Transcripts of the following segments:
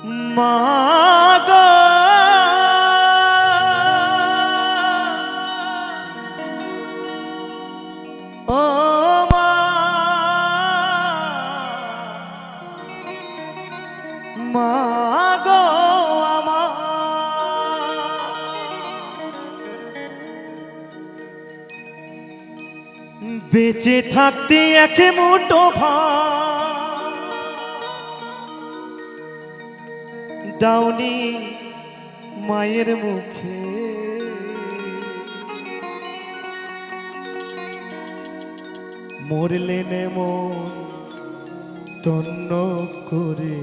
মাগো ও মা মাগো আমার বেঁচে থাকতে এক মুঠো ভাত দাওনি মায়ের মুখে মরলেন মন তন্ন করে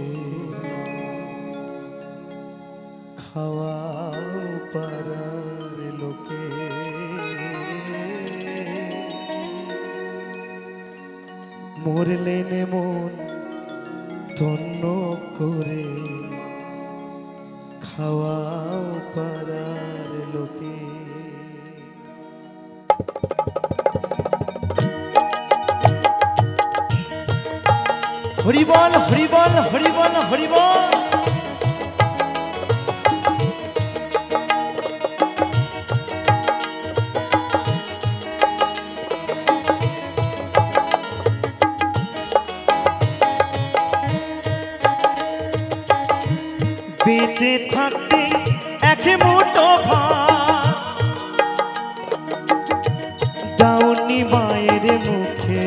খাওয়া পারার লোকে মরলেন মন তন্ন করে খাওয়া পারার লোকে হরিবল হরিবল হরিবল হরিবল বেঁচে থাকতে এক মুঠো ভাত দাওনি মায়ের মুখে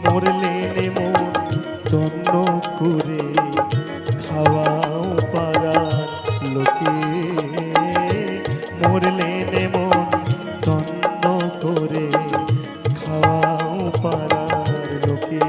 মরলেন মন তন্ন করে খাওয়াও পারার লোকে মরলেন মন তন্ন করে খাওয়াও পারার লোকে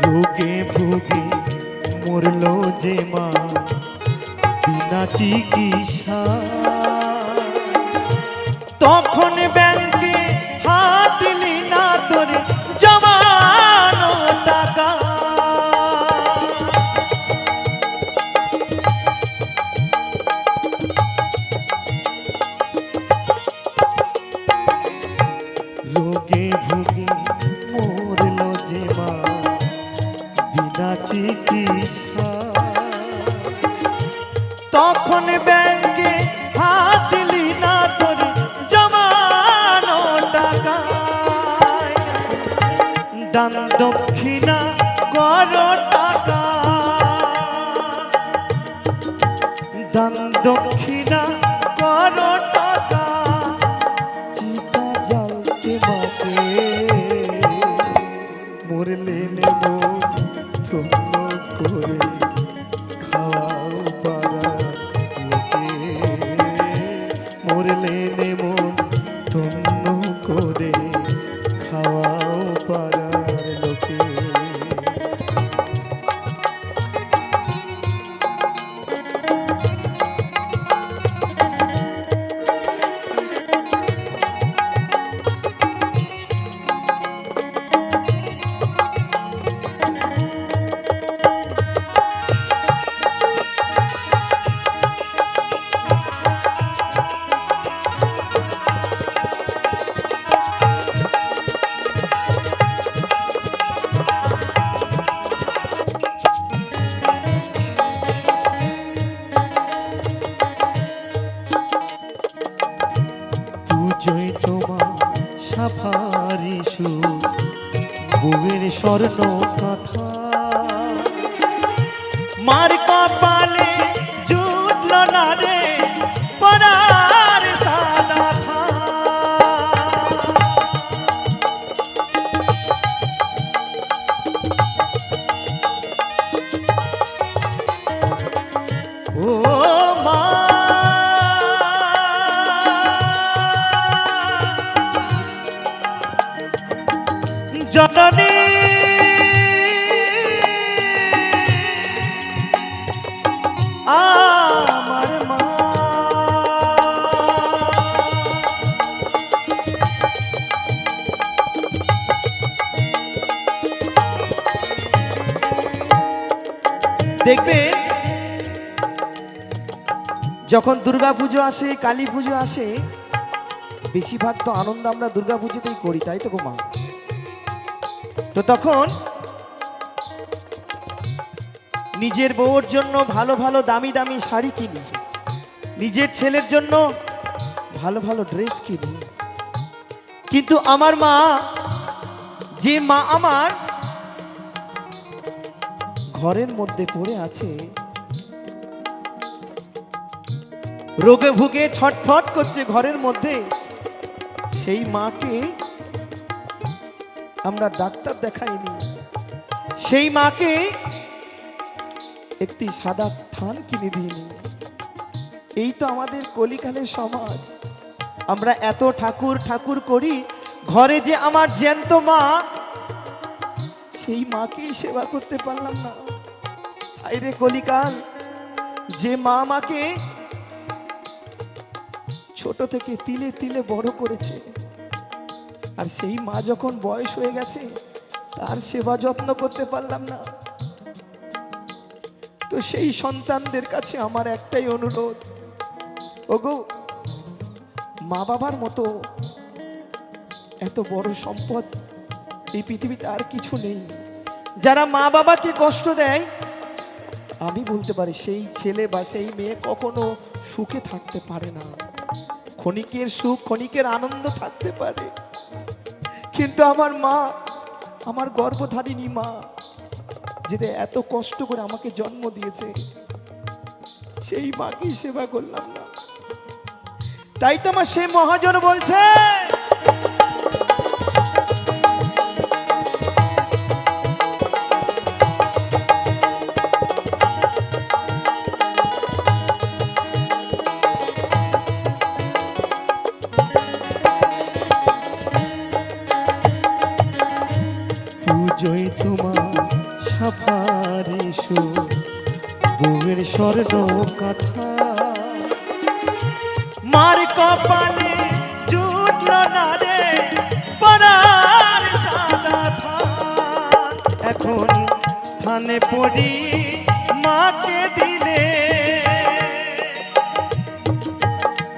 রোগে ভোগে মরল যে মা বিনা চিকিৎসা তখন ব্যাংকে হাত দিলি না তোর জমানো টাকা রোগে ভোগে মরল যে মা চিকিৎসা তখন ব্যাংকে হাত দিলি না তোর জমানো টাকা দান দক্ষিণা করো টাকা দান দক্ষিণা করো টাকা চিতা জ্বালতে মাকে মরলেন তন্ন করে খাওয়াও পারার লোকে মরলেন মন তন্ন করে খাওয়াও পারার লোকে সাফারি সুর বুয়ের স্বর্ণ কথা মার কপালে জুটল না রে পরার সাদা ও মা জননী আমার মা। দেখবে যখন দুর্গা পুজো আসে, কালী পুজো আসে, বেশিরভাগ তো আনন্দ আমরা দুর্গা পুজোতেই করি, তাই তো গো মা? তো তখন নিজের বউর জন্য ভালো ভালো দামি দামি শাড়ি কিনি, নিজের ছেলের জন্য ভালো ভালো ড্রেস কিনি। কিন্তু আমার মা, যে মা আমার ঘরের মধ্যে পড়ে আছে, রোগে ভুগে ছটফট করছে ঘরের মধ্যে, সেই মাকে আমরা ডাক্তার দেখাইনি। সেই মাকে একটি সাদা থান কিনে দিইনি। এই তো আমাদের কলিকালের সমাজ। আমরা এত ঠাকুর ঠাকুর করি, ঘরে যে আমার জ্যান্ত মা, সেই মাকেই সেবা করতে পারলাম না। হায়রে কলিকাল, যে মা আমাকে ছোট থেকে তিলে তিলে বড় করেছে, আর সেই মা যখন বয়স হয়ে গেছে, তার সেবা যত্ন করতে পারলাম না। তো সেই সন্তানদের কাছে আমার একটাই অনুরোধ, ওগো, মা বাবার মতো এত বড় সম্পদ এই পৃথিবীতে আর কিছু নেই। যারা মা বাবাকে কষ্ট দেয়, আমি বলতে পারি সেই ছেলে বা সেই মেয়ে কখনো সুখে থাকতে পারে না। ক্ষণিকের সুখ, ক্ষণিকের আনন্দ থাকতে পারে, কিন্তু আমার মা, আমার গর্ভধারিণী মা, যেটা এত কষ্ট করে আমাকে জন্ম দিয়েছে, সেই মাকেই সেবা করলাম না। তাই তো আমার সেই মহাজন বলছে, পুজোয় তোমার সাফারিসু বউয়ের স্বর্ণ কথা, মার কপালে জুটল না রে পরার সাদা থান। এখন স্থানে পড়ি মাকে দিলে,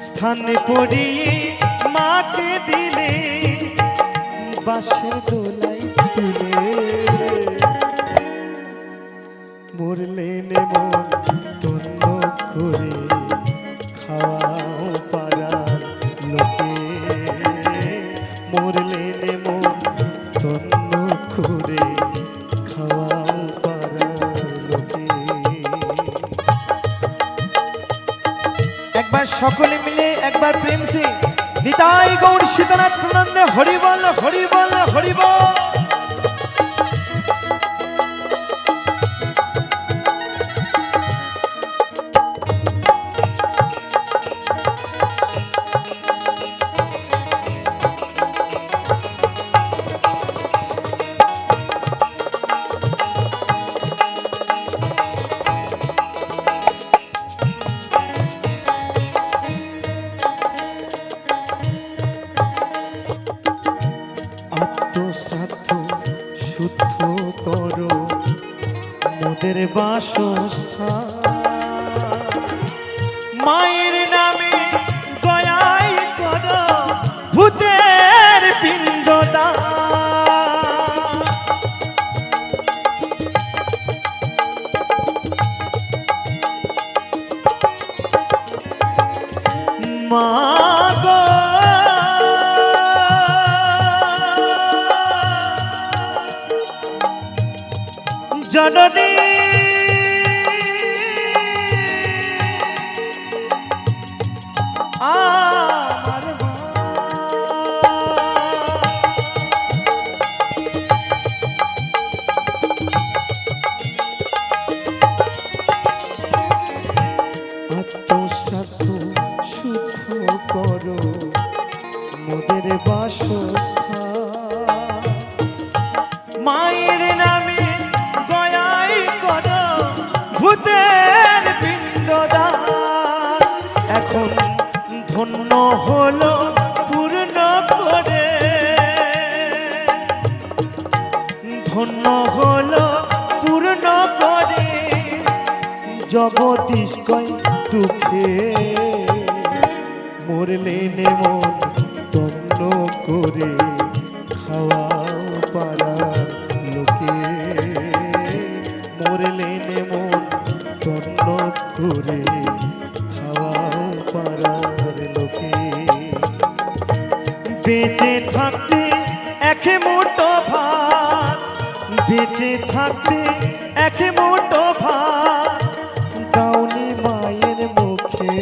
স্থানে পড়ি মাকে দিলে, বাঁশের দোলাই তুলে মরলে মন তন্ন করে খাওয়াও পাড়ার লোকে, মরলে মন তন্ন করে খাওয়াও পাড়ার লোকে। একবার সকলে মিলে একবার প্রেম সে নিতাই গৌর সীতানাথ প্রনন্দে হরিবল হরিবল হরিবল। শুদ্ধ করো মোদের বাসস্থান, মায়ের নামে গয়াই করো ভূতের পিণ্ডদান। মা গো জননী আমার মা, আত্মসাধ্য শুদ্ধ করো মোদের বাসস্থান, জগদীশ কয় দুঃখে মরলেন মন তন্ন করে খাওয়া পাড়ার লোকে মরলেন মন তন্ন করে খাওয়া পাড়ার লোকে বেঁচে থাকতে এক মুঠো ভাত বেঁচে থাকতে এক মুঠো ভাত দাউনি মায়ের মুখে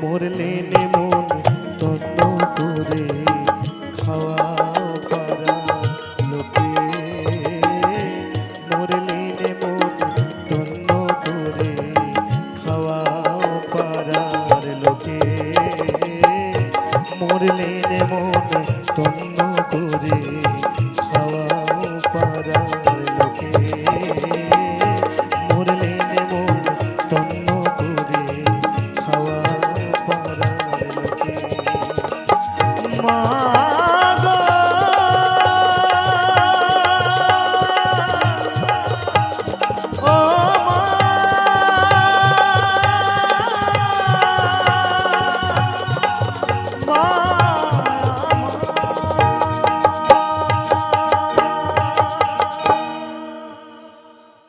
মরলেন মন তন্ন করে খাওয়া পাড়া লোকে মরলেন মন তন্ন করে খাওয়া পাড়ার লোকে মরলেন মন তন্ন